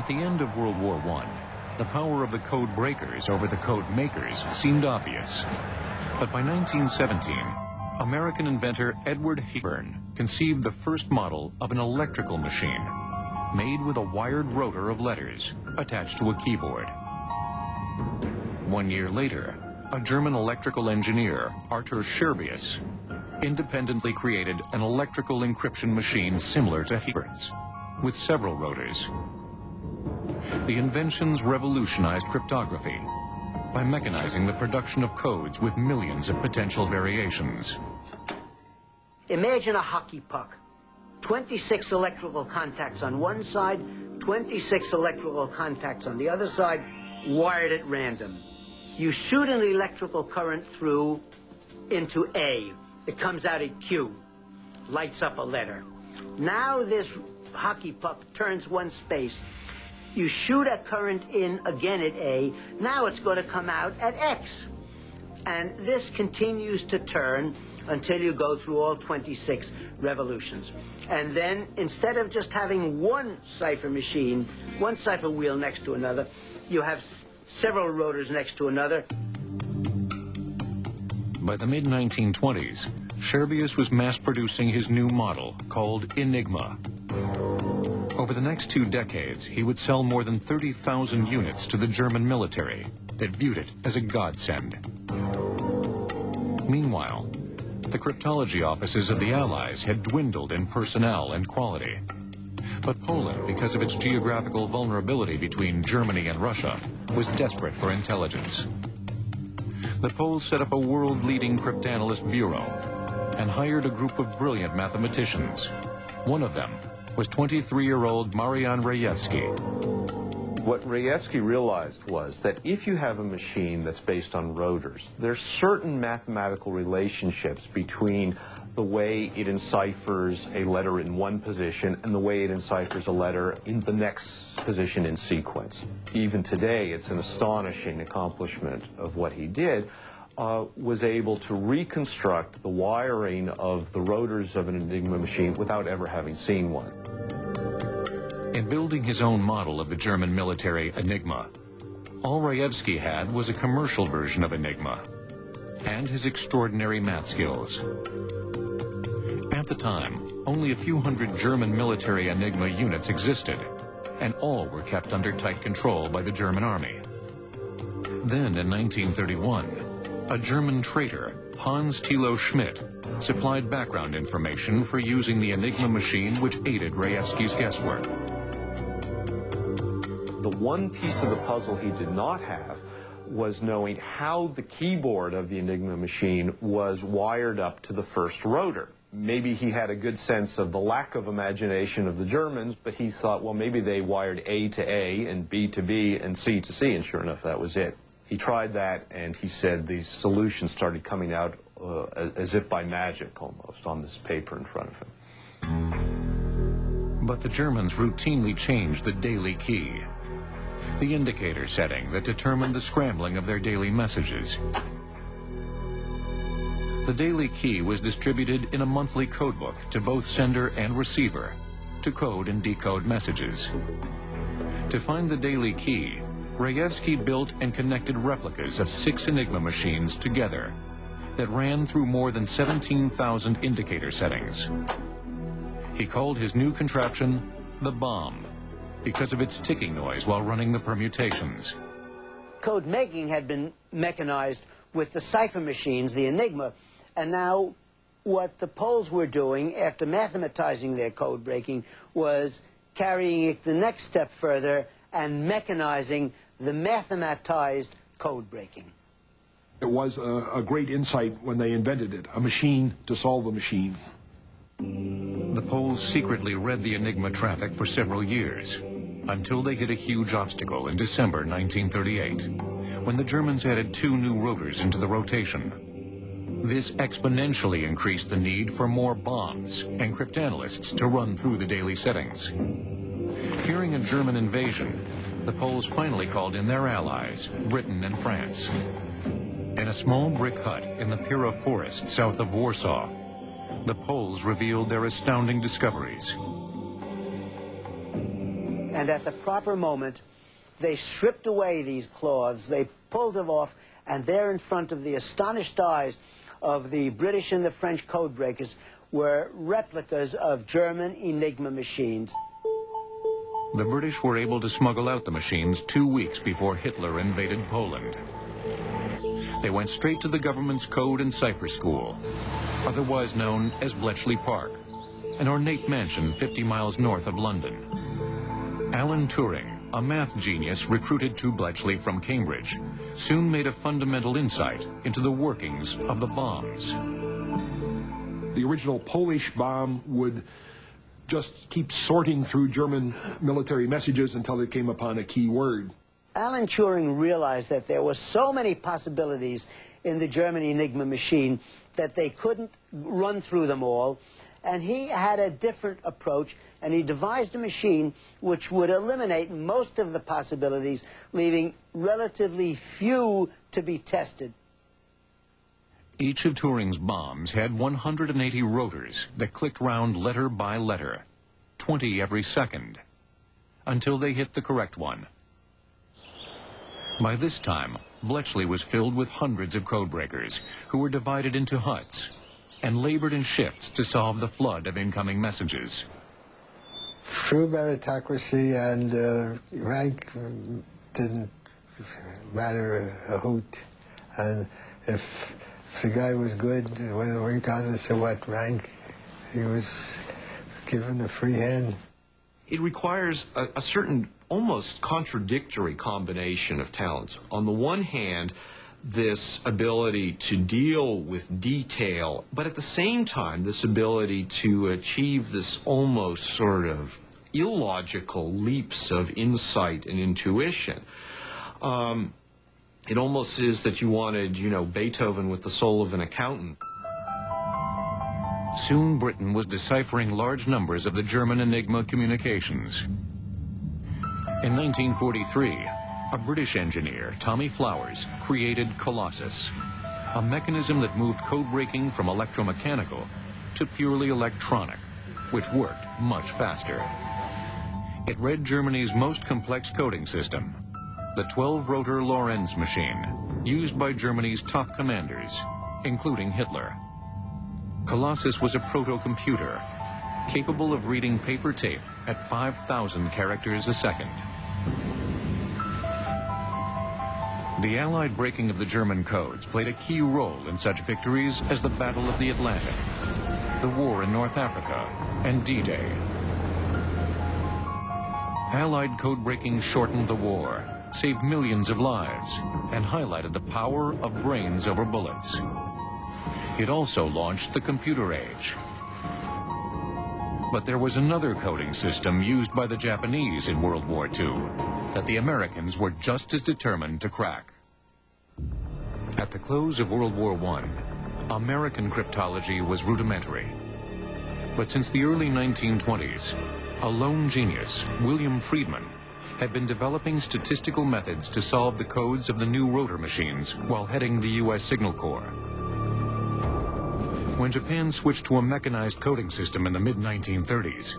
the end of World War I, the power of the code breakers over the code makers seemed obvious. But by 1917, American inventor Edward Hebern conceived the first model of an electrical machine made with a wired rotor of letters attached to a keyboard. 1 year later, a German electrical engineer, Arthur Scherbius, independently created an electrical encryption machine similar to Hebern's, with several rotors. The inventions revolutionized cryptography by mechanizing the production of codes with millions of potential variations. Imagine a hockey puck. 26 electrical contacts on one side, 26 electrical contacts on the other side, wired at random. You shoot an electrical current through into A. It comes out at Q, lights up a letter. Now this hockey puck turns one space. You shoot a current in again at A. Now it's going to come out at X. And this continues to turn until you go through all 26 revolutions. And then, instead of just having one cipher machine, one cipher wheel next to another, you have several rotors next to another. By the mid-1920s, Scherbius was mass-producing his new model, called Enigma. Over the next 2 decades, he would sell more than 30,000 units to the German military that viewed it as a godsend. Meanwhile, the cryptology offices of the Allies had dwindled in personnel and quality. But Poland, because of its geographical vulnerability between Germany and Russia, was desperate for intelligence. The Poles set up a world-leading cryptanalyst bureau and hired a group of brilliant mathematicians. One of them was 23-year-old Marian Rejewski. What Rejewski realized was that if you have a machine that's based on rotors, there's certain mathematical relationships between the way it enciphers a letter in one position and the way it enciphers a letter in the next position in sequence. Even today, it's an astonishing accomplishment of what he did, was able to reconstruct the wiring of the rotors of an Enigma machine without ever having seen one. In building his own model of the German military Enigma, all Rejewski had was a commercial version of Enigma and his extraordinary math skills. At the time, only a few hundred German military Enigma units existed, and all were kept under tight control by the German army. Then, in 1931, a German traitor, Hans Thilo Schmidt, supplied background information for using the Enigma machine which aided Rejewski's guesswork. The one piece of the puzzle he did not have was knowing how the keyboard of the Enigma machine was wired up to the first rotor. Maybe he had a good sense of the lack of imagination of the Germans, but he thought, well, maybe they wired A to A and B to B and C to C, and sure enough, that was it. He tried that, and he said the solutions started coming out as if by magic, almost, on this paper in front of him. But the Germans routinely changed the daily key, the indicator setting that determined the scrambling of their daily messages. The daily key was distributed in a monthly codebook to both sender and receiver to code and decode messages. To find the daily key, Rejewski built and connected replicas of 6 Enigma machines together that ran through more than 17,000 indicator settings. He called his new contraption the bomb because of its ticking noise while running the permutations. Code making had been mechanized with the cipher machines, the Enigma, and now what the Poles were doing after mathematizing their code breaking was carrying it the next step further and mechanizing the mathematized code breaking. It was a great insight when they invented it, a machine to solve a machine. The Poles secretly read the Enigma traffic for several years, until they hit a huge obstacle in December 1938, when the Germans added 2 new rotors into the rotation. This exponentially increased the need for more bombs and cryptanalysts to run through the daily settings. Fearing a German invasion, the Poles finally called in their allies, Britain and France. In a small brick hut in the Pira forest south of Warsaw, the Poles revealed their astounding discoveries. and at the proper moment, they stripped away these cloths, they pulled them off, and there in front of the astonished eyes of the British and the French code breakers were replicas of German Enigma machines. The British were able to smuggle out the machines 2 weeks before Hitler invaded Poland. They went straight to the government's Code and Cipher School, otherwise known as Bletchley Park, an ornate mansion 50 miles north of London. Alan Turing, a math genius recruited to Bletchley from Cambridge, soon made a fundamental insight into the workings of the bombs. The original Polish bomb would just keep sorting through German military messages until it came upon a key word. Alan Turing realized that there were so many possibilities in the German Enigma machine that they couldn't run through them all, and he had a different approach, and he devised a machine which would eliminate most of the possibilities, leaving relatively few to be tested. Each of Turing's bombs had 180 rotors that clicked round letter by letter, 20 every second, until they hit the correct one. By this time, Bletchley was filled with hundreds of codebreakers who were divided into huts and labored in shifts to solve the flood of incoming messages. True meritocracy and rank didn't matter a hoot. And if the guy was good, regardless of what rank, he was given a free hand. It requires a certain almost contradictory combination of talents. On the one hand, this ability to deal with detail, but at the same time, this ability to achieve this almost sort of illogical leaps of insight and intuition. It almost is that you wanted, Beethoven with the soul of an accountant. Soon Britain was deciphering large numbers of the German Enigma communications. In 1943, a British engineer, Tommy Flowers, created Colossus, a mechanism that moved code breaking from electromechanical to purely electronic, which worked much faster. It read Germany's most complex coding system, the 12-rotor Lorenz machine, used by Germany's top commanders, including Hitler. Colossus was a proto-computer, capable of reading paper tape at 5,000 characters a second. The Allied breaking of the German codes played a key role in such victories as the Battle of the Atlantic, the war in North Africa, and D-Day. Allied code breaking shortened the war, saved millions of lives, and highlighted the power of brains over bullets. It also launched the computer age. But there was another coding system used by the Japanese in World War II that the Americans were just as determined to crack. At the close of World War I, American cryptology was rudimentary. But since the early 1920s, a lone genius, William Friedman, had been developing statistical methods to solve the codes of the new rotor machines while heading the U.S. Signal Corps. When Japan switched to a mechanized coding system in the mid-1930s,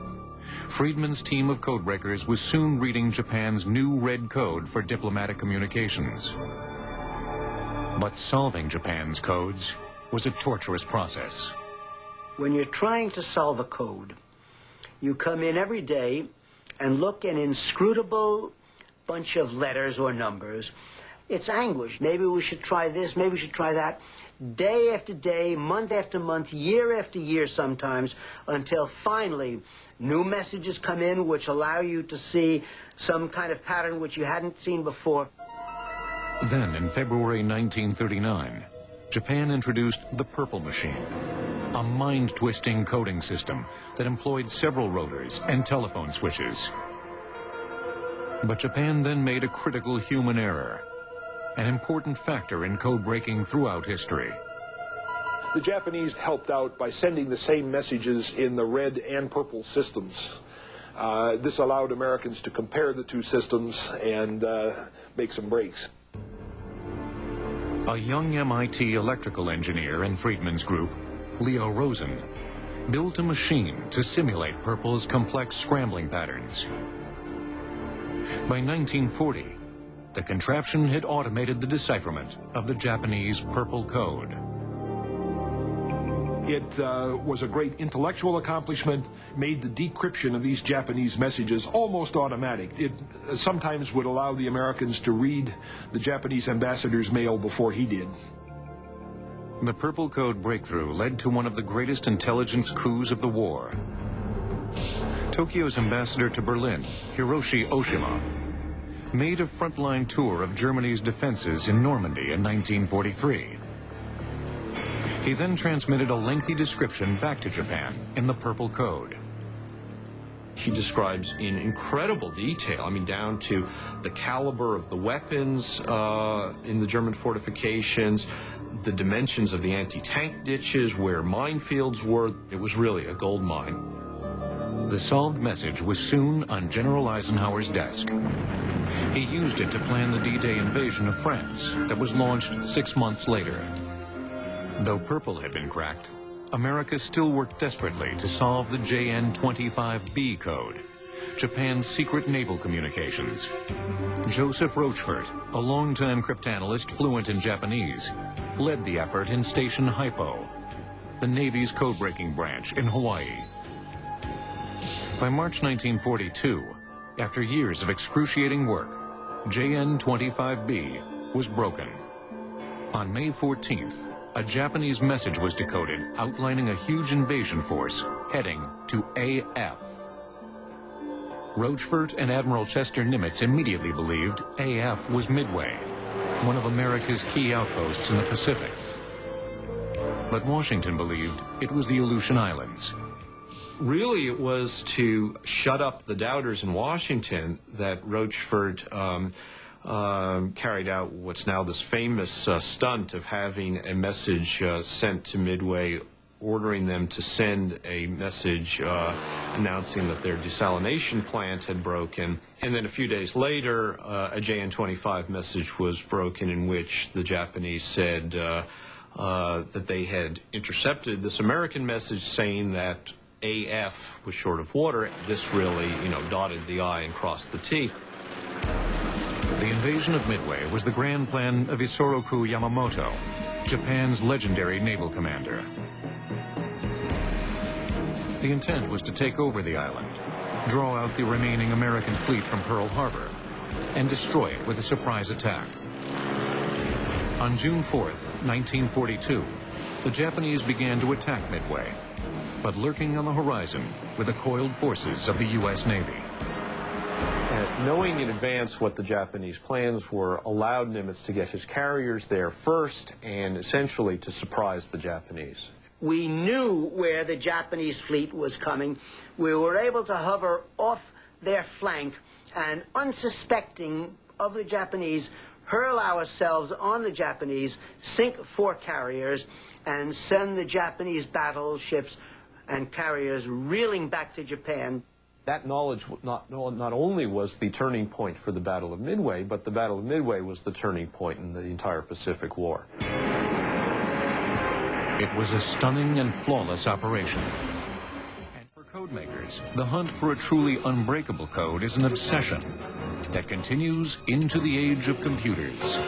Friedman's team of codebreakers was soon reading Japan's new red code for diplomatic communications. But solving Japan's codes was a torturous process. When you're trying to solve a code, you come in every day and look an inscrutable bunch of letters or numbers. It's anguish. Maybe we should try this, maybe we should try that. Day after day, month after month, year after year sometimes, until finally new messages come in which allow you to see some kind of pattern which you hadn't seen before. Then, in February 1939, Japan introduced the Purple Machine, a mind-twisting coding system that employed several rotors and telephone switches. But Japan then made a critical human error, an important factor in code breaking throughout history. The Japanese helped out by sending the same messages in the red and purple systems. This allowed Americans to compare the two systems and make some breaks. A young MIT electrical engineer in Friedman's group, Leo Rosen, built a machine to simulate Purple's complex scrambling patterns. By 1940, the contraption had automated the decipherment of the Japanese Purple Code. It was a great intellectual accomplishment, made the decryption of these Japanese messages almost automatic. It sometimes would allow the Americans to read the Japanese ambassador's mail before he did. The Purple Code breakthrough led to one of the greatest intelligence coups of the war. Tokyo's ambassador to Berlin, Hiroshi Oshima, made a frontline tour of Germany's defenses in Normandy in 1943. He then transmitted a lengthy description back to Japan in the Purple Code. He describes in incredible detail, I mean, down to the caliber of the weapons in the German fortifications, the dimensions of the anti-tank ditches, where minefields were. It was really a gold mine. The solved message was soon on General Eisenhower's desk. He used it to plan the D-Day invasion of France that was launched 6 months later. Though Purple had been cracked, America still worked desperately to solve the JN-25B code, Japan's secret naval communications. Joseph Rochefort, a longtime cryptanalyst fluent in Japanese, led the effort in Station Hypo, the Navy's code-breaking branch in Hawaii. By March 1942, after years of excruciating work, JN-25B was broken. On May 14th, a Japanese message was decoded outlining a huge invasion force heading to AF. Rochefort and Admiral Chester Nimitz immediately believed AF was Midway, one of America's key outposts in the Pacific. But Washington believed it was the Aleutian Islands. Really, it was to shut up the doubters in Washington that Rochefort carried out what's now this famous stunt of having a message sent to Midway, ordering them to send a message announcing that their desalination plant had broken. And then a few days later, a JN-25 message was broken in which the Japanese said that they had intercepted this American message saying that AF was short of water. This really, dotted the I and crossed the T. The invasion of Midway was the grand plan of Isoroku Yamamoto, Japan's legendary naval commander. The intent was to take over the island, draw out the remaining American fleet from Pearl Harbor, and destroy it with a surprise attack. On June 4th, 1942, the Japanese began to attack Midway, but lurking on the horizon were the coiled forces of the U.S. Navy. Knowing in advance what the Japanese plans were allowed Nimitz to get his carriers there first and essentially to surprise the Japanese. We knew where the Japanese fleet was coming. We were able to hover off their flank and, unsuspecting of the Japanese, hurl ourselves on the Japanese, sink 4 carriers, and send the Japanese battleships and carriers reeling back to Japan. That knowledge not only was the turning point for the Battle of Midway, but the Battle of Midway was the turning point in the entire Pacific War. It was a stunning and flawless operation. And for codemakers, the hunt for a truly unbreakable code is an obsession that continues into the age of computers.